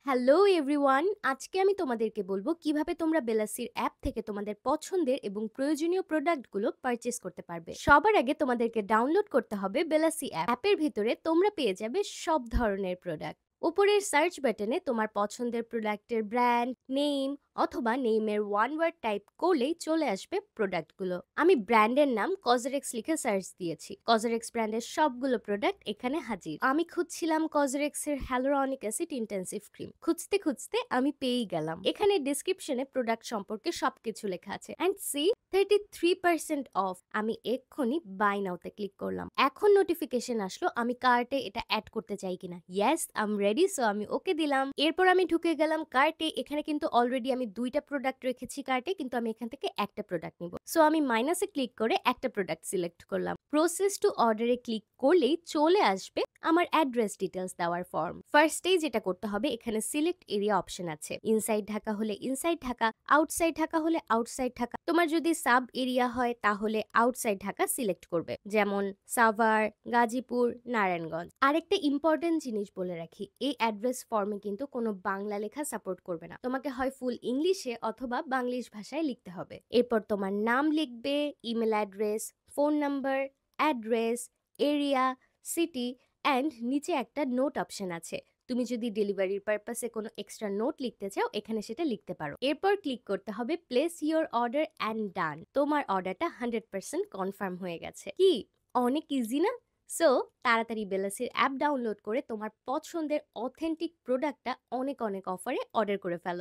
Hello everyone, আজকে আমি তোমাদেরকে বলবো কিভাবে তোমরা বেলাসির অ্যাপ থেকে তোমাদের পছন্দের এবং প্রয়োজনীয় প্রোডাক্টগুলো পারচেস করতে পারবে। সবার আগে তোমাদেরকে ডাউনলোড করতে হবে বেলাসি অ্যাপ। অ্যাপের ভিতরে তোমরা পেয়ে যাবে সব ধরনের প্রোডাক্ট। উপরের সার্চ বাটনে তোমার পছন্দের প্রোডাক্টের ব্র্যান্ড, নেম অথবা নেমের ওয়ান ওয়ার্ড টাইপ করলেই চলে আসবে প্রোডাক্টগুলো। আমি ব্র্যান্ডের নাম কজরেক্স লিখে সার্চ দিয়েছি। কজরেক্স ব্র্যান্ডের সবগুলো প্রোডাক্ট এখানে হাজির। আমি খুঁজছিলাম কজরেক্স এর হ্যালুরনিক অ্যাসিড ইন্টেন্সিভ ক্রিম। খুঁজতে খুঁজতে আমি পেয়েই গেলাম। এখানে ডেসক্রিপশনে প্রোডাক্ট সম্পর্কে সবকিছু লেখা আছে। And C 33% of. আমি এক্ষুনি বাই নাওতে ক্লিক করলাম। এখন নোটিফিকেশন আসলো আমি কার্টে এটা অ্যাড করতে চাই কিনা। Yes, I am ready, so আমি ওকে দিলাম। এরপর আমি ঢুকে গেলাম কার্টে। এখানে কিন্তু অলরেডি আমি দুইটা প্রোডাক্ট রেখেছি কার্টে, কিন্তু আমি এখান থেকে একটা প্রোডাক্ট নিব। সো আমি মাইনাসে ক্লিক করে একটা প্রোডাক্ট সিলেক্ট করলাম। প্রসেস টু অর্ডারে ক্লিক করলেই চলে আসবে আমার অ্যাড্রেস ডিটেলস দেওয়ার ফর্ম। ফার্স্টেই যেটা করতে হবে, এখানে সিলেক্ট এরিয়া অপশন আছে। ইনসাইড ঢাকা হলে ইনসাইড ঢাকা, আউটসাইড ঢাকা হলে আউটসাইড ঢাকা। তোমার যদি সাব এরিয়া হয় তাহলে আউটসাইড ঢাকা সিলেক্ট করবে, যেমন সাভার, গাজীপুর, নারায়ণগঞ্জ। আরেকটা ইম্পর্টেন্ট জিনিস বলে রাখি, এই অ্যাড্রেস ফর্মে কিন্তু কোনো বাংলা লেখা সাপোর্ট করবে না। তোমাকে হয় ফুল ইংলিশে অথবা বাংলিশ ভাষায় লিখতে হবে। এরপর তোমার নাম লিখবে, email address, phone number, address, area, city and নিচে একটা নোট অপশন আছে। তুমি যদি ডেলিভারির পারপাসে কোনো এক্সট্রা নোট লিখতে চাও এখানে সেটা লিখতে পারো। এরপর ক্লিক করতে হবে প্লেস ইওর অর্ডার অ্যান্ড ডান। তোমার অর্ডারটা 100% কনফার্ম হয়ে গেছে। কি অনেক ইজি না? সো তাড়াতাড়ি বেলাসির অ্যাপ ডাউনলোড করে তোমার পছন্দের অথেন্টিক প্রোডাক্টটা অনেক অনেক অফারে অর্ডার করে ফেলো।